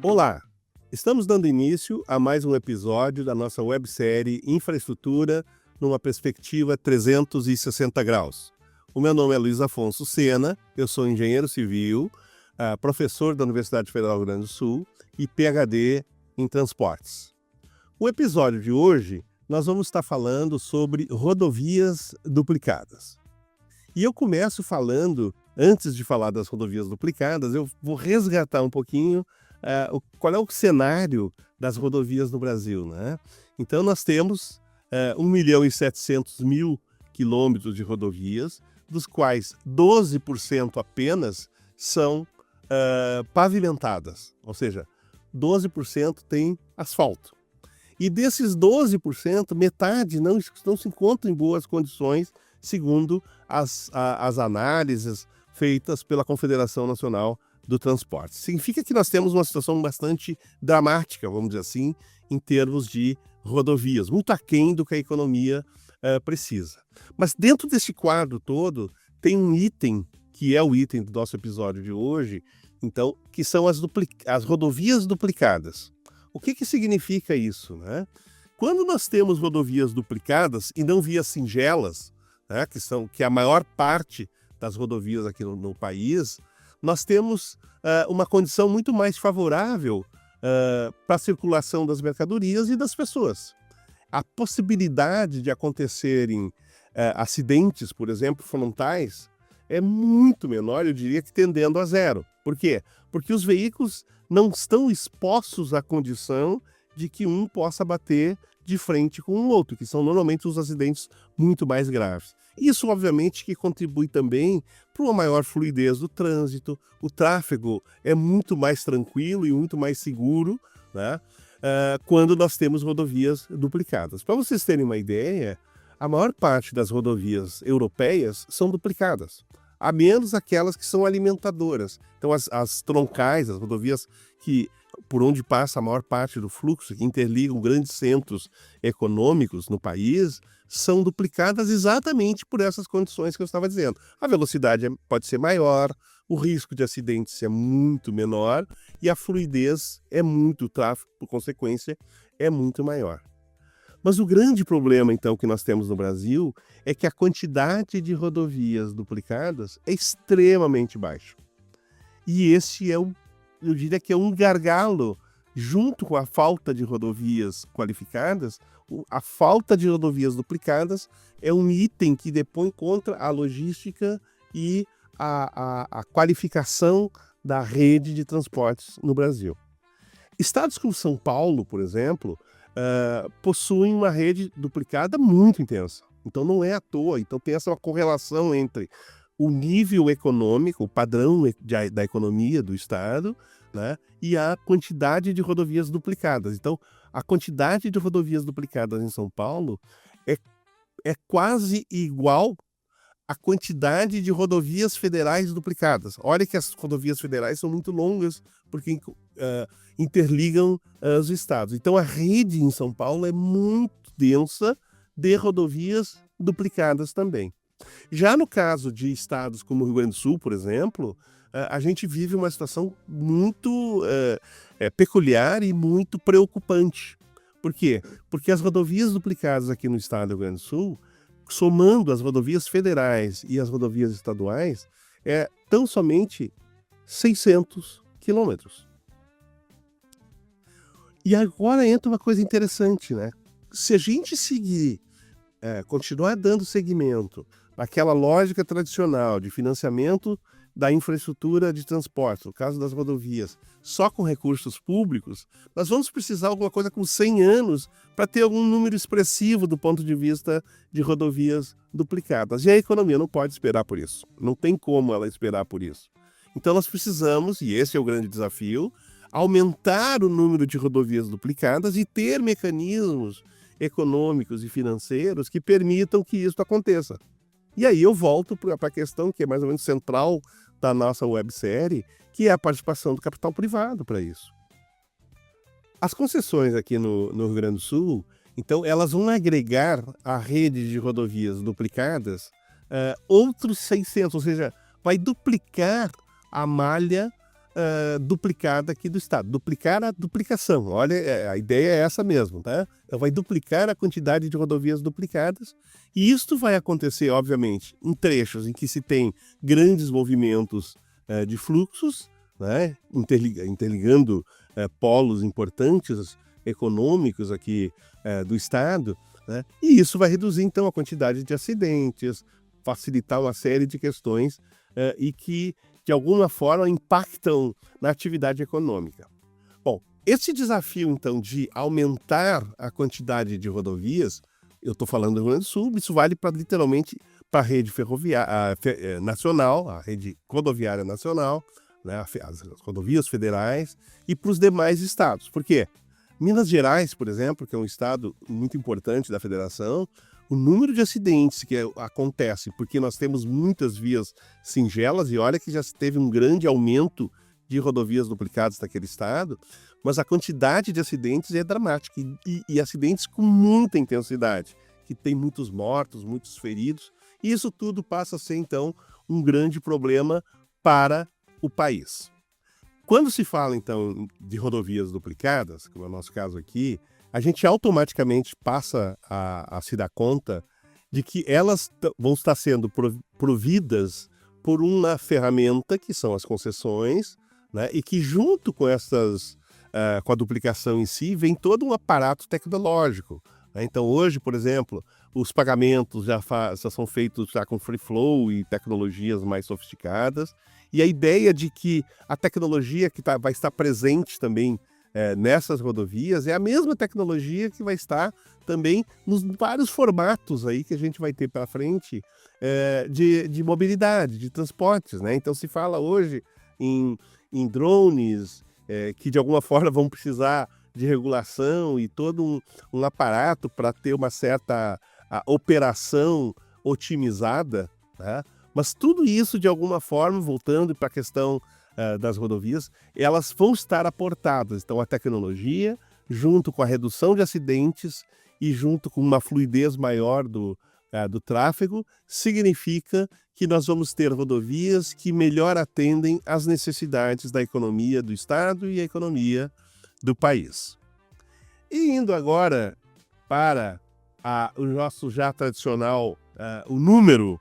Olá! Estamos dando início a mais um episódio da nossa websérie Infraestrutura numa Perspectiva 360 Graus. O meu nome é Luiz Afonso Sena, eu sou engenheiro civil, professor da Universidade Federal do Rio Grande do Sul e PhD em transportes. O episódio de hoje nós vamos estar falando sobre rodovias duplicadas. E eu começo falando, antes de falar das rodovias duplicadas, eu vou resgatar um pouquinho qual é o cenário das rodovias no Brasil, né? Então, nós temos 1.700.000 quilômetros de rodovias, dos quais 12% apenas são pavimentadas, ou seja, 12% tem asfalto. E desses 12%, metade não se encontra em boas condições, segundo as análises feitas pela Confederação Nacional do Transporte. Significa que nós temos uma situação bastante dramática, vamos dizer assim, em termos de rodovias, muito aquém do que a economia precisa. Mas dentro desse quadro todo, tem um item, que é o item do nosso episódio de hoje, então, que são as rodovias duplicadas. O que significa isso, né? Quando nós temos rodovias duplicadas, e não vias singelas, né, que é a maior parte das rodovias aqui no país, nós temos uma condição muito mais favorável para a circulação das mercadorias e das pessoas. A possibilidade de acontecerem acidentes, por exemplo, frontais, é muito menor, eu diria que tendendo a zero. Por quê? Porque os veículos não estão expostos à condição de que um possa bater de frente com o outro, que são normalmente os acidentes muito mais graves. Isso, obviamente, que contribui também para uma maior fluidez do trânsito, o tráfego é muito mais tranquilo e muito mais seguro, né, quando nós temos rodovias duplicadas. Para vocês terem uma ideia, a maior parte das rodovias europeias são duplicadas, a menos aquelas que são alimentadoras. Então, as troncais, as rodovias por onde passa a maior parte do fluxo, que interligam grandes centros econômicos no país, são duplicadas exatamente por essas condições que eu estava dizendo. A velocidade pode ser maior, o risco de acidentes é muito menor e a fluidez o tráfego, por consequência, é muito maior. Mas o grande problema, então, que nós temos no Brasil é que a quantidade de rodovias duplicadas é extremamente baixa. E esse eu diria que é um gargalo, junto com a falta de rodovias qualificadas, a falta de rodovias duplicadas é um item que depõe contra a logística e a qualificação da rede de transportes no Brasil. Estados como São Paulo, por exemplo, possuem uma rede duplicada muito intensa. Então não é à toa, então tem essa correlação entre o nível econômico, o padrão da economia do Estado, né, e a quantidade de rodovias duplicadas. Então, a quantidade de rodovias duplicadas em São Paulo é quase igual à quantidade de rodovias federais duplicadas. Olha que as rodovias federais são muito longas, porque interligam os estados. Então, a rede em São Paulo é muito densa de rodovias duplicadas também. Já no caso de estados como o Rio Grande do Sul, por exemplo, a gente vive uma situação muito peculiar e muito preocupante. Por quê? Porque as rodovias duplicadas aqui no estado do Rio Grande do Sul, somando as rodovias federais e as rodovias estaduais, tão somente 600 quilômetros. E agora entra uma coisa interessante, né? Se a gente continuar dando seguimento àquela lógica tradicional de financiamento da infraestrutura de transporte, no caso das rodovias, só com recursos públicos, nós vamos precisar de alguma coisa com 100 anos para ter algum número expressivo do ponto de vista de rodovias duplicadas. E a economia não pode esperar por isso. Não tem como ela esperar por isso. Então nós precisamos, e esse é o grande desafio, aumentar o número de rodovias duplicadas e ter mecanismos econômicos e financeiros que permitam que isso aconteça. E aí eu volto para a questão que é mais ou menos central da nossa websérie, que é a participação do capital privado para isso. As concessões aqui no Rio Grande do Sul, então, elas vão agregar à rede de rodovias duplicadas outros 600, ou seja, vai duplicar a malha duplicada aqui do Estado. Duplicar a duplicação. Olha, a ideia é essa mesmo, tá? Então vai duplicar a quantidade de rodovias duplicadas, e isto vai acontecer, obviamente, em trechos em que se tem grandes movimentos de fluxos, né? Interligando polos importantes econômicos aqui do Estado, né? E isso vai reduzir, então, a quantidade de acidentes, facilitar uma série de questões e que, de alguma forma, impactam na atividade econômica. Bom, esse desafio, então, de aumentar a quantidade de rodovias, eu estou falando do Rio Grande do Sul, isso vale literalmente para a rede ferroviária nacional, a rede rodoviária nacional, né, as rodovias federais, e para os demais estados. Por quê? Minas Gerais, por exemplo, que é um estado muito importante da federação, o número de acidentes que acontece, porque nós temos muitas vias singelas, e olha que já teve um grande aumento de rodovias duplicadas naquele estado, mas a quantidade de acidentes é dramática, e acidentes com muita intensidade, que tem muitos mortos, muitos feridos, e isso tudo passa a ser, então, um grande problema para o país. Quando se fala, então, de rodovias duplicadas, como é o nosso caso aqui, a gente automaticamente passa a se dar conta de que elas vão estar sendo providas por uma ferramenta que são as concessões, né, e que junto com com a duplicação em si, vem todo um aparato tecnológico, né? Então hoje, por exemplo, os pagamentos já são feitos já com free flow e tecnologias mais sofisticadas, e a ideia de que a tecnologia que vai estar presente também nessas rodovias é a mesma tecnologia que vai estar também nos vários formatos aí que a gente vai ter pela frente de mobilidade, de transportes, né? Então se fala hoje em drones que de alguma forma vão precisar de regulação e todo um aparato para ter uma certa operação otimizada, né? Mas tudo isso, de alguma forma, voltando para a questão das rodovias, elas vão estar aportadas. Então, a tecnologia, junto com a redução de acidentes e junto com uma fluidez maior do tráfego, significa que nós vamos ter rodovias que melhor atendem às necessidades da economia do Estado e a economia do país. E indo agora para o nosso já tradicional, o número,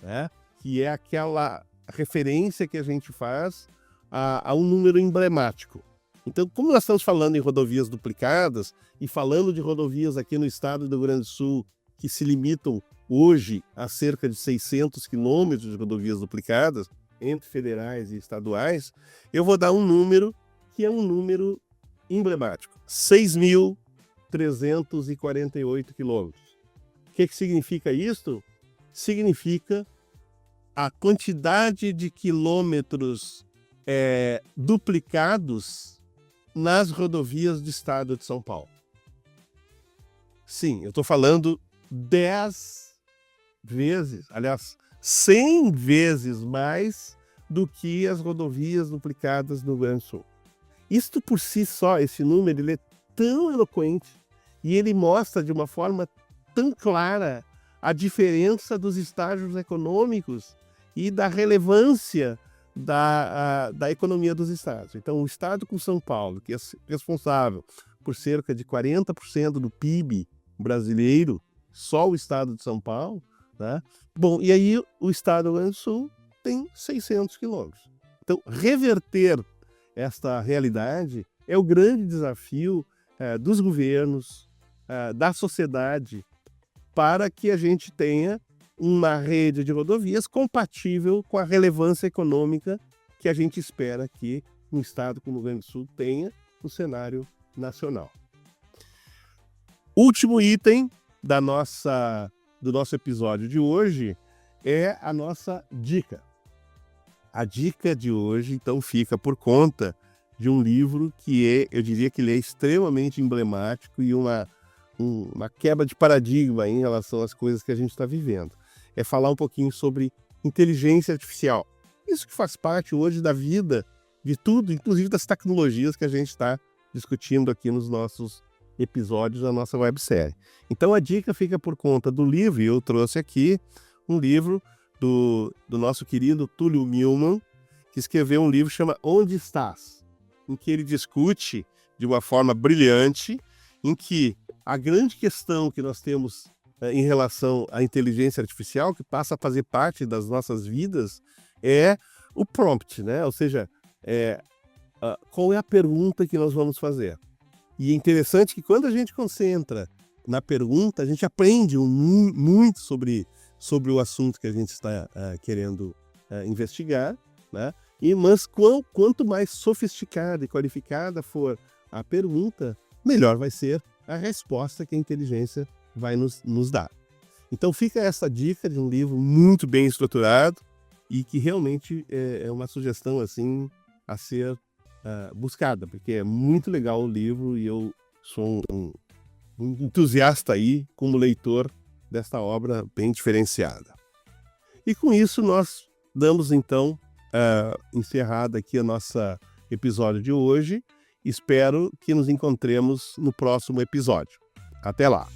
né, que é aquela referência que a gente faz a um número emblemático. Então, como nós estamos falando em rodovias duplicadas e falando de rodovias aqui no estado do Rio Grande do Sul que se limitam hoje a cerca de 600 quilômetros de rodovias duplicadas entre federais e estaduais, eu vou dar um número que é um número emblemático: 6.348 quilômetros. O que significa isso? Significa a quantidade de quilômetros duplicados nas rodovias do estado de São Paulo. Sim, eu estou falando 10 vezes, aliás, 100 vezes mais do que as rodovias duplicadas no Rio Grande do Sul. Isto por si só, esse número, ele é tão eloquente e ele mostra de uma forma tão clara a diferença dos estágios econômicos e da relevância da economia dos estados. Então, o estado como São Paulo, que é responsável por cerca de 40% do PIB brasileiro, só o estado de São Paulo, né? Bom, e aí o estado do Rio Grande do Sul tem 600 quilômetros. Então, reverter esta realidade é o grande desafio dos governos, da sociedade, para que a gente tenha uma rede de rodovias compatível com a relevância econômica que a gente espera que um estado como o Rio Grande do Sul tenha no cenário nacional. Último item do nosso episódio de hoje é a nossa dica. A dica de hoje, então, fica por conta de um livro que eu diria que ele é extremamente emblemático e uma quebra de paradigma em relação às coisas que a gente está vivendo. É falar um pouquinho sobre inteligência artificial. Isso que faz parte hoje da vida de tudo, inclusive das tecnologias que a gente está discutindo aqui nos nossos episódios da nossa websérie. Então a dica fica por conta do livro, e eu trouxe aqui um livro do nosso querido Túlio Milman, que escreveu um livro que chama Onde Estás?, em que ele discute de uma forma brilhante, em que a grande questão que nós temos em relação à inteligência artificial, que passa a fazer parte das nossas vidas, é o prompt, né? Ou seja, qual é a pergunta que nós vamos fazer? E é interessante que quando a gente concentra na pergunta, a gente aprende muito sobre o assunto que a gente está querendo investigar, né? Mas quanto mais sofisticada e qualificada for a pergunta, melhor vai ser a resposta que a inteligência vai nos dar. Então fica essa dica de um livro muito bem estruturado e que realmente é uma sugestão assim a ser buscada, porque é muito legal o livro e eu sou um entusiasta aí como leitor desta obra bem diferenciada. E com isso nós damos então encerrada aqui a nossa episódio de hoje. Espero que nos encontremos no próximo episódio. Até lá!